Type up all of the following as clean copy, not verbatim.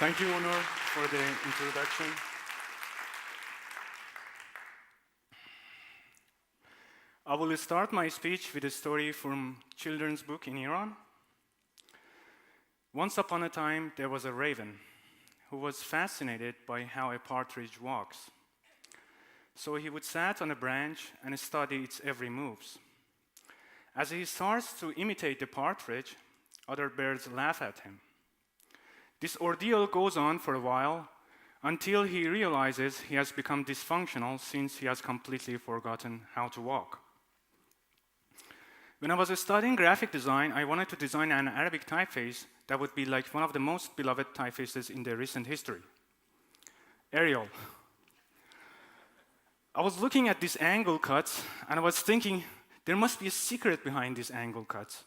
Thank you, Onur, for the introduction. I will start my speech with a story from children's book in Iran. Once upon a time, there was a raven who was fascinated by how a partridge walks. So he would sit on a branch and study its every moves. As he starts to imitate the partridge, other birds laugh at him. This ordeal goes on for a while until he realizes he has become dysfunctional since he has completely forgotten how to walk. When I was studying graphic design, I wanted to design an Arabic typeface that would be like one of the most beloved typefaces in the recent history, Arial. I was looking at these angle cuts and I was thinking, there must be a secret behind these angle cuts.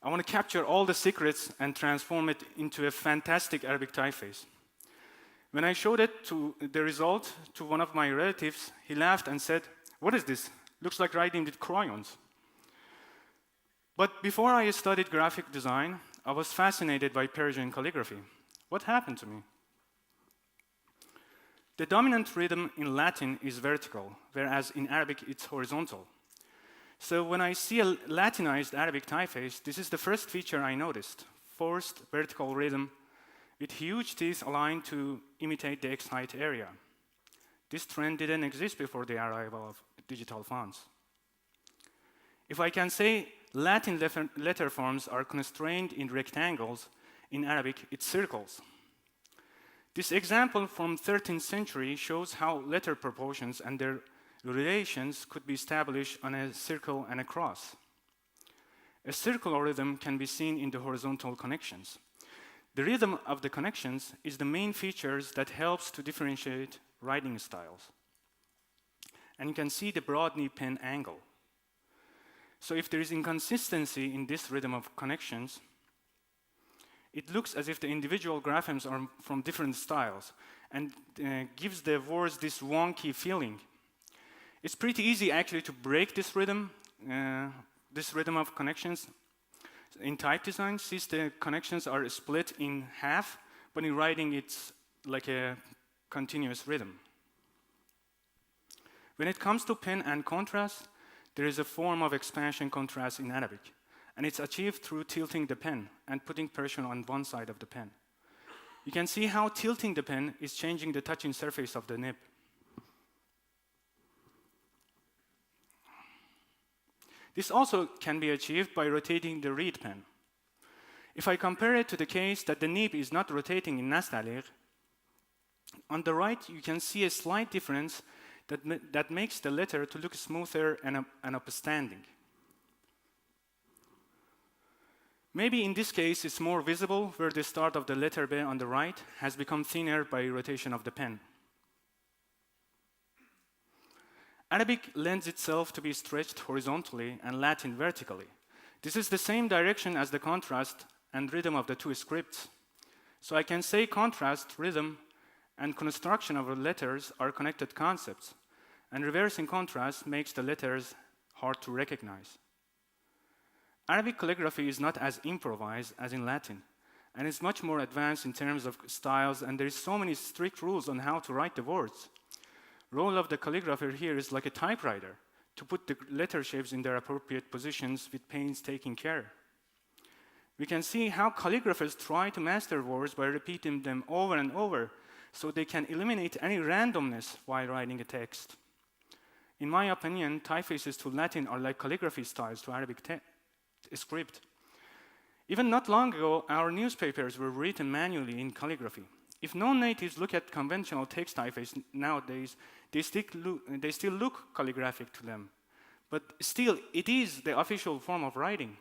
I want to capture all the secrets and transform it into a fantastic Arabic typeface. When I showed the result to one of my relatives, he laughed and said, "What is this? Looks like writing with crayons." But before I studied graphic design, I was fascinated by Persian calligraphy. What happened to me? The dominant rhythm in Latin is vertical, whereas in Arabic it's horizontal. So when I see a Latinized Arabic typeface, this is the first feature I noticed: forced vertical rhythm with huge teeth aligned to imitate the X-height area. This trend didn't exist before the arrival of digital fonts. If I can say Latin letter forms are constrained in rectangles, in Arabic it's circles. This example from 13th century shows how letter proportions and their relations could be established on a circle and a cross. A circular rhythm can be seen in the horizontal connections. The rhythm of the connections is the main features that helps to differentiate writing styles. And you can see the broad knee pen angle. So if there is inconsistency in this rhythm of connections, it looks as if the individual graphemes are from different styles and gives the words this wonky feeling. It's pretty easy actually to break this rhythm of connections. In type design, since the connections are split in half, but in writing it's like a continuous rhythm. When it comes to pen and contrast, there is a form of expansion contrast in Arabic, and it's achieved through tilting the pen and putting pressure on one side of the pen. You can see how tilting the pen is changing the touching surface of the nib. This also can be achieved by rotating the reed pen. If I compare it to the case that the nib is not rotating in Nastalir, on the right you can see a slight difference that makes the letter to look smoother and upstanding. Maybe in this case it's more visible where the start of the letter B on the right has become thinner by rotation of the pen. Arabic lends itself to be stretched horizontally and Latin vertically. This is the same direction as the contrast and rhythm of the two scripts. So I can say contrast, rhythm, and construction of the letters are connected concepts, and reversing contrast makes the letters hard to recognize. Arabic calligraphy is not as improvised as in Latin, and is much more advanced in terms of styles, and there is so many strict rules on how to write the words. Role of the calligrapher here is like a typewriter, to put the letter shapes in their appropriate positions with painstaking care. We can see how calligraphers try to master words by repeating them over and over, so they can eliminate any randomness while writing a text. In my opinion, typefaces to Latin are like calligraphy styles to Arabic script. Even not long ago, our newspapers were written manually in calligraphy. If non-natives look at conventional text typeface nowadays, they still look calligraphic to them. But still, it is the official form of writing.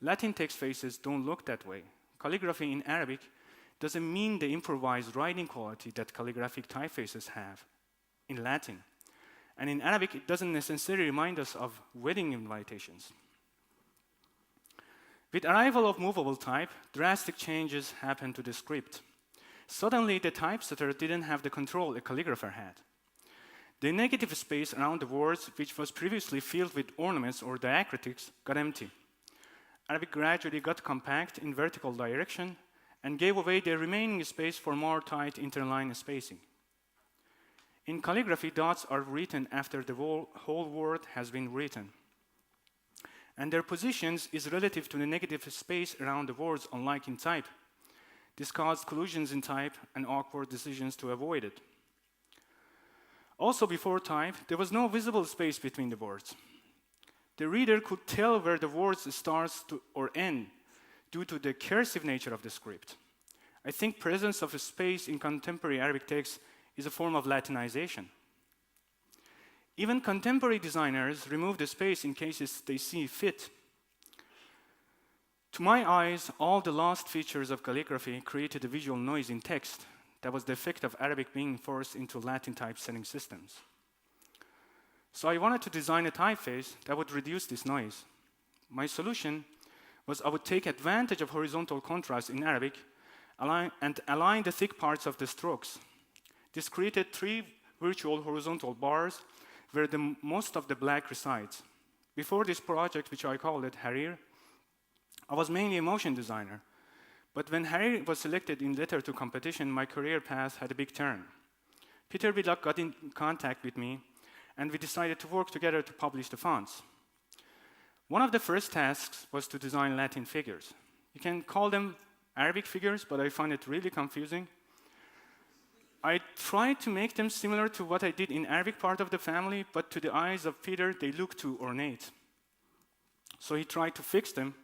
Latin text faces don't look that way. Calligraphy in Arabic doesn't mean the improvised writing quality that calligraphic typefaces have in Latin. And in Arabic, it doesn't necessarily remind us of wedding invitations. With arrival of movable type, drastic changes happened to the script. Suddenly, the typesetter didn't have the control a calligrapher had. The negative space around the words, which was previously filled with ornaments or diacritics, got empty. Arabic gradually got compact in vertical direction, and gave away the remaining space for more tight interline spacing. In calligraphy, dots are written after the whole word has been written, and their positions is relative to the negative space around the words, unlike in type. This caused collisions in type and awkward decisions to avoid it. Also, before type, there was no visible space between the words. The reader could tell where the words starts to or end due to the cursive nature of the script. I think presence of a space in contemporary Arabic text is a form of Latinization. Even contemporary designers remove the space in cases they see fit. To my eyes, all the lost features of calligraphy created a visual noise in text that was the effect of Arabic being forced into Latin typesetting systems. So I wanted to design a typeface that would reduce this noise. My solution was I would take advantage of horizontal contrast in Arabic and align the thick parts of the strokes. This created 3 virtual horizontal bars where most of the black resides. Before this project, which I called it Harir, I was mainly a motion designer. But when Harir was selected in Letter to Competition, my career path had a big turn. Peter Willock got in contact with me, and we decided to work together to publish the fonts. One of the first tasks was to design Latin figures. You can call them Arabic figures, but I find it really confusing. I tried to make them similar to what I did in Arabic part of the family, but to the eyes of Peter, they look too ornate. So he tried to fix them,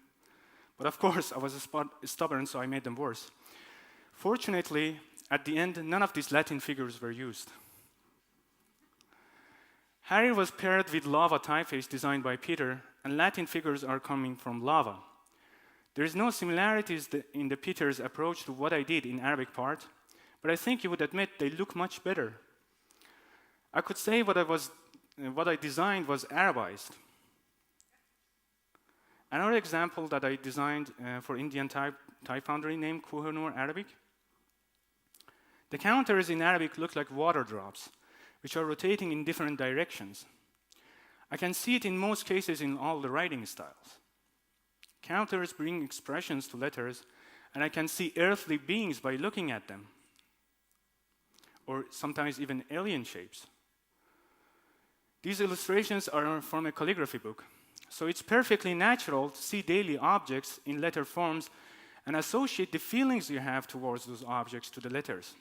but of course, I was stubborn, so I made them worse. Fortunately, at the end, none of these Latin figures were used. Harry was paired with lava typeface designed by Peter, and Latin figures are coming from lava. There is no similarities in the Peter's approach to what I did in Arabic part, but I think you would admit they look much better. I could say what I designed was Arabized. Another example that I designed for Indian type foundry named Kohinoor Arabic. The counters in Arabic look like water drops, which are rotating in different directions. I can see it in most cases in all the writing styles. Counters bring expressions to letters, and I can see earthly beings by looking at them, or sometimes even alien shapes. These illustrations are from a calligraphy book, so it's perfectly natural to see daily objects in letter forms and associate the feelings you have towards those objects to the letters.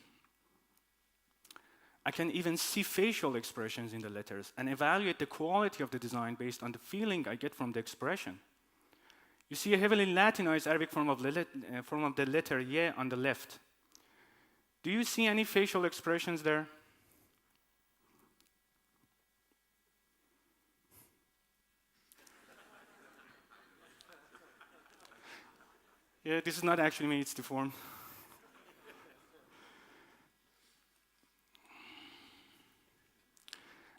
I can even see facial expressions in the letters and evaluate the quality of the design based on the feeling I get from the expression. You see a heavily Latinized Arabic form of the letter ye on the left. Do you see any facial expressions there? Yeah, this is not actually me, it's the form.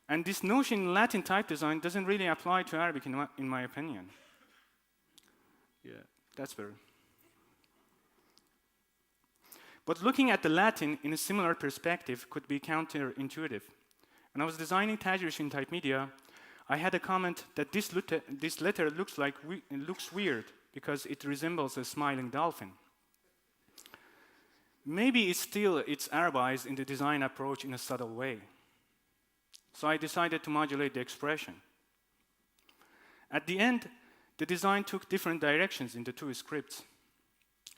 And this notion in Latin type design doesn't really apply to Arabic in my opinion. Yeah, that's better. But looking at the Latin in a similar perspective could be counterintuitive. When I was designing Tajrish in Type Media, I had a comment that this letter looks weird because it resembles a smiling dolphin. Maybe it's Arabized in the design approach in a subtle way. So I decided to modulate the expression. At the end, the design took different directions in the 2 scripts.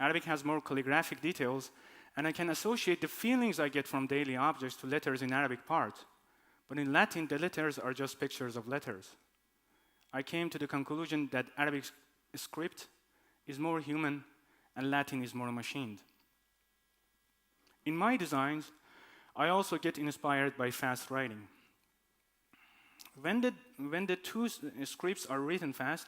Arabic has more calligraphic details, and I can associate the feelings I get from daily objects to letters in Arabic part. But in Latin, the letters are just pictures of letters. I came to the conclusion that Arabic script is more human and Latin is more machined. In my designs, I also get inspired by fast writing. When the 2 scripts are written fast,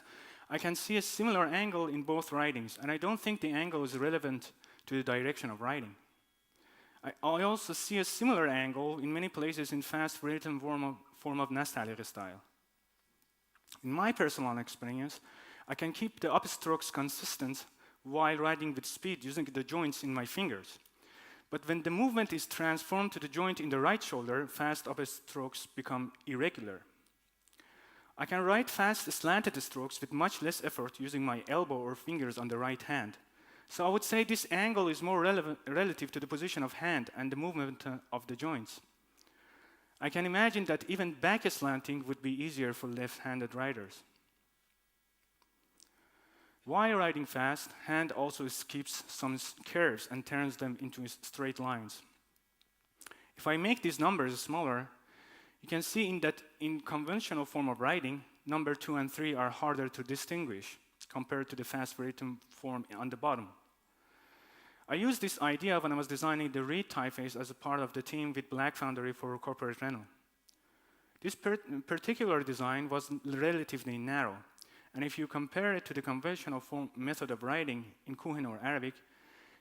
I can see a similar angle in both writings, and I don't think the angle is relevant to the direction of writing. I also see a similar angle in many places in fast written form of Nastaliq style. In my personal experience, I can keep the upstrokes consistent while writing with speed using the joints in my fingers. But when the movement is transformed to the joint in the right shoulder, fast upstrokes become irregular. I can write fast slanted strokes with much less effort using my elbow or fingers on the right hand, So I would say this angle is more relative to the position of hand and the movement of the joints. I can imagine that even back slanting would be easier for left-handed writers. While writing fast, hand also skips some curves and turns them into straight lines. If I make these numbers smaller, you can see that in conventional form of writing, number 2 and 3 are harder to distinguish compared to the fast written form on the bottom. I used this idea when I was designing the Read typeface as a part of the team with Black Foundry for corporate Renault. This particular design was relatively narrow, and if you compare it to the conventional method of writing in Kuhin or Arabic,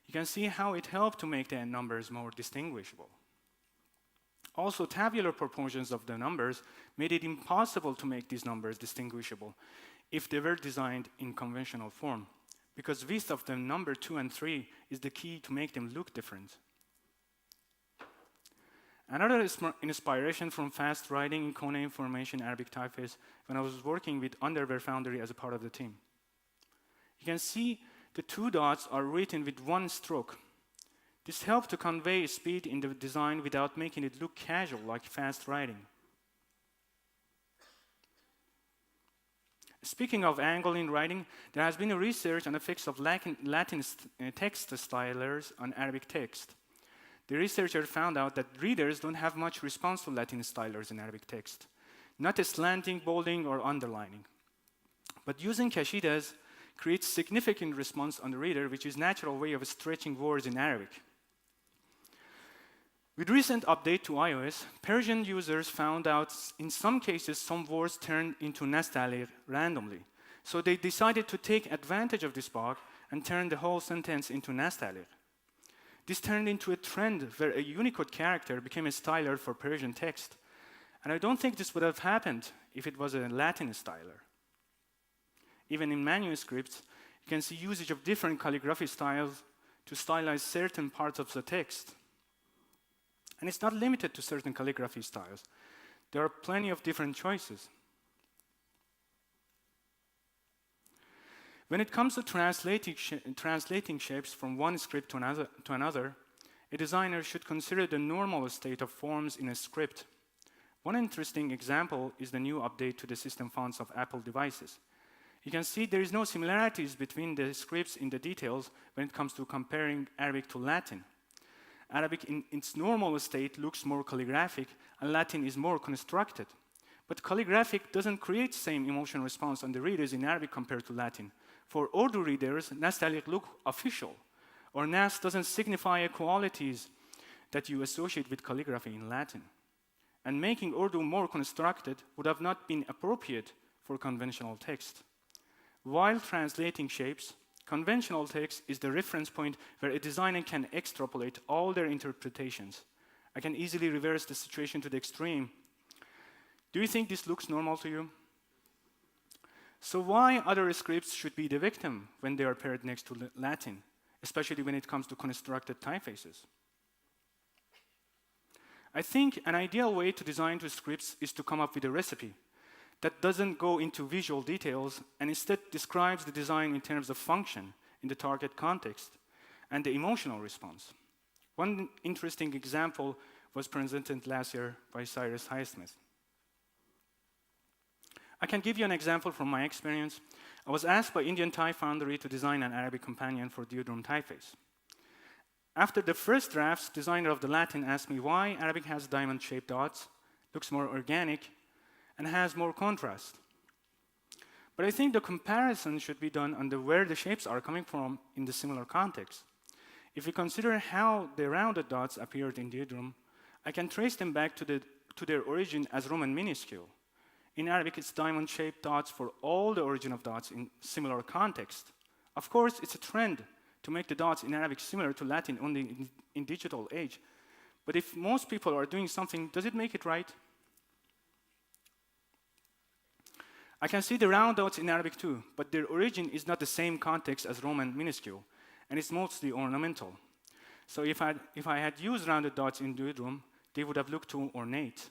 you can see how it helped to make the numbers more distinguishable. Also, tabular proportions of the numbers made it impossible to make these numbers distinguishable if they were designed in conventional form, because width of the number 2 and 3 is the key to make them look different. Another inspiration from fast writing in Kone information Arabic typeface when I was working with Underwear Foundry as a part of the team. You can see the 2 dots are written with 1 stroke. This helped to convey speed in the design without making it look casual like fast writing. Speaking of angle in writing, there has been a research on the effects of Latin text stylers on Arabic text. The researcher found out that readers don't have much response to Latin stylers in Arabic text, not a slanting, bolding, or underlining. But using kashidas creates significant response on the reader, which is a natural way of stretching words in Arabic. With recent update to iOS, Persian users found out in some cases some words turned into nastalir randomly. So they decided to take advantage of this bug and turn the whole sentence into nastalir. This turned into a trend where a Unicode character became a styler for Persian text. And I don't think this would have happened if it was a Latin styler. Even in manuscripts, you can see usage of different calligraphy styles to stylize certain parts of the text. And it's not limited to certain calligraphy styles. There are plenty of different choices. When it comes to translating shapes from one script to another, a designer should consider the normal state of forms in a script. One interesting example is the new update to the system fonts of Apple devices. You can see there is no similarities between the scripts in the details when it comes to comparing Arabic to Latin. Arabic in its normal state looks more calligraphic, and Latin is more constructed. But calligraphic doesn't create the same emotional response on the readers in Arabic compared to Latin. For Urdu readers, nastaliq look official, or nas doesn't signify qualities that you associate with calligraphy in Latin. And making Urdu more constructed would have not been appropriate for conventional text. While translating shapes, conventional text is the reference point where a designer can extrapolate all their interpretations. I can easily reverse the situation to the extreme. Do you think this looks normal to you? So why other scripts should be the victim when they are paired next to Latin, especially when it comes to constructed typefaces? I think an ideal way to design two scripts is to come up with a recipe that doesn't go into visual details and instead describes the design in terms of function in the target context and the emotional response. One interesting example was presented last year by Cyrus Highsmith. I can give you an example from my experience. I was asked by Indian Type Foundry to design an Arabic companion for Deodrum typeface. After the first drafts, designer of the Latin asked me why Arabic has diamond-shaped dots, looks more organic, and has more contrast. But I think the comparison should be done on where the shapes are coming from in the similar context. If we consider how the rounded dots appeared in Deodrum, I can trace them back to their origin as Roman minuscule. In Arabic, it's diamond-shaped dots for all the origin of dots in similar context. Of course, it's a trend to make the dots in Arabic similar to Latin only in digital age. But if most people are doing something, does it make it right? I can see the round dots in Arabic too, but their origin is not the same context as Roman minuscule, and it's mostly ornamental. So if I had used rounded dots in Deodrum, they would have looked too ornate.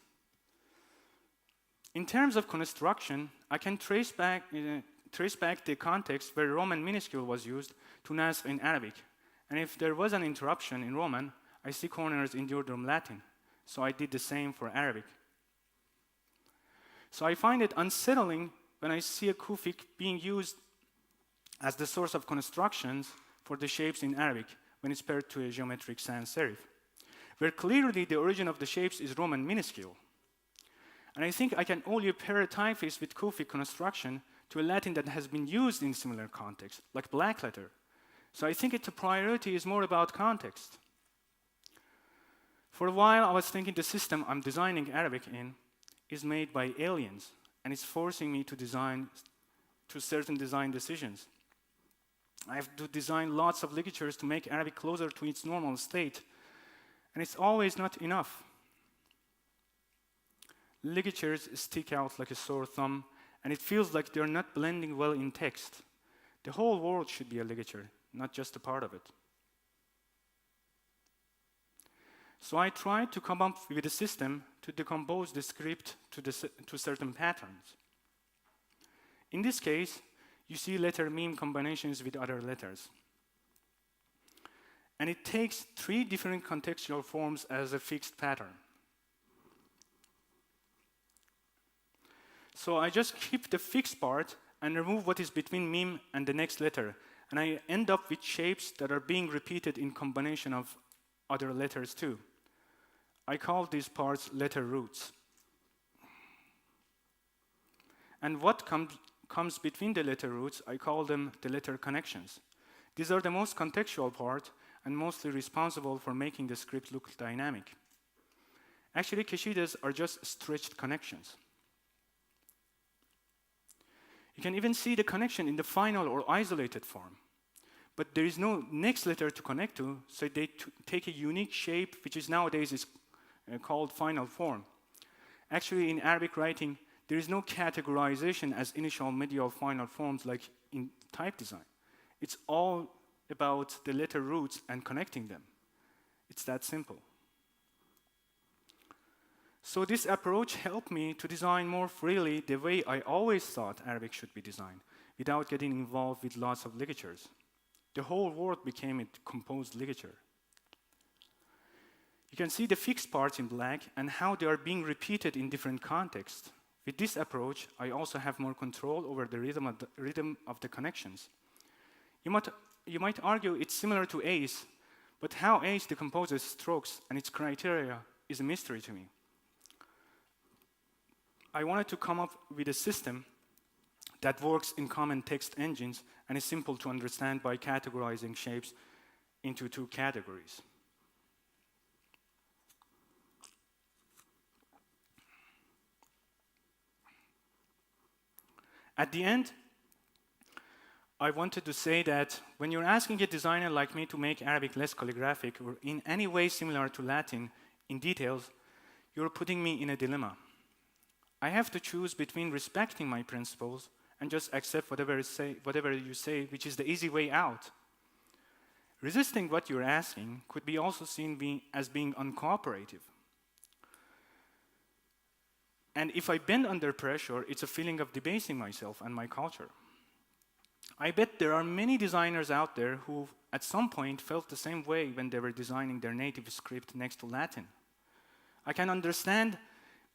In terms of construction, I can trace back trace back the context where Roman minuscule was used to nasb in Arabic. And if there was an interruption in Roman, I see corners in Diodrum Latin. So I did the same for Arabic. So I find it unsettling when I see a kufic being used as the source of constructions for the shapes in Arabic when it's paired to a geometric sans serif, where clearly the origin of the shapes is Roman minuscule. And I think I can only pair a typeface with kufic construction to a Latin that has been used in similar contexts, like black letter. So I think the priority is more about context. For a while, I was thinking the system I'm designing Arabic in is made by aliens, and it's forcing me to certain design decisions. I have to design lots of ligatures to make Arabic closer to its normal state, and it's always not enough. Ligatures stick out like a sore thumb, and it feels like they're not blending well in text. The whole world should be a ligature, not just a part of it. So I tried to come up with a system to decompose the script to certain patterns. In this case, you see letter meme combinations with other letters. And it takes 3 different contextual forms as a fixed pattern. So I just keep the fixed part and remove what is between meme and the next letter. And I end up with shapes that are being repeated in combination of other letters too. I call these parts letter roots. And what comes between the letter roots, I call them the letter connections. These are the most contextual part and mostly responsible for making the script look dynamic. Actually, keshidas are just stretched connections. You can even see the connection in the final or isolated form. But there is no next letter to connect to, so they take a unique shape, which is nowadays called final form. Actually, in Arabic writing, there is no categorization as initial, medial, final forms like in type design. It's all about the letter roots and connecting them. It's that simple. So this approach helped me to design more freely the way I always thought Arabic should be designed, without getting involved with lots of ligatures. The whole word became a composed ligature. You can see the fixed parts in black and how they are being repeated in different contexts. With this approach, I also have more control over the rhythm of the connections. You might argue it's similar to ACE, but how ACE decomposes strokes and its criteria is a mystery to me. I wanted to come up with a system that works in common text engines and is simple to understand by categorizing shapes into 2 categories. At the end, I wanted to say that when you're asking a designer like me to make Arabic less calligraphic or in any way similar to Latin in details, you're putting me in a dilemma. I have to choose between respecting my principles and just accept whatever you say, which is the easy way out. Resisting what you're asking could be also seen as being uncooperative. And if I bend under pressure, it's a feeling of debasing myself and my culture. I bet there are many designers out there who, at some point, felt the same way when they were designing their native script next to Latin. I can understand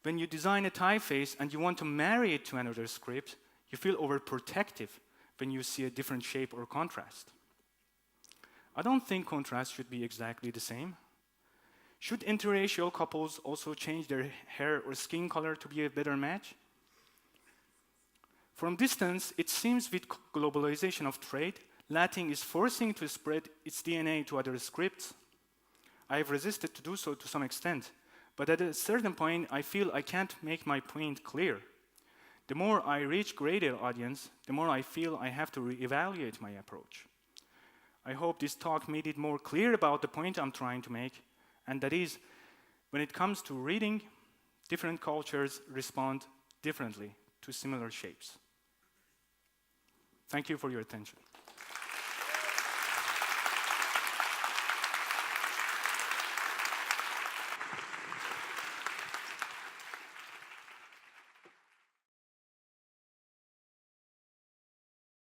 when you design a typeface and you want to marry it to another script, you feel overprotective when you see a different shape or contrast. I don't think contrast should be exactly the same. Should interracial couples also change their hair or skin color to be a better match? From distance, it seems with globalization of trade, Latin is forcing to spread its DNA to other scripts. I have resisted to do so to some extent, but at a certain point, I feel I can't make my point clear. The more I reach greater audience, the more I feel I have to reevaluate my approach. I hope this talk made it more clear about the point I'm trying to make, and that is, when it comes to reading, different cultures respond differently to similar shapes. Thank you for your attention.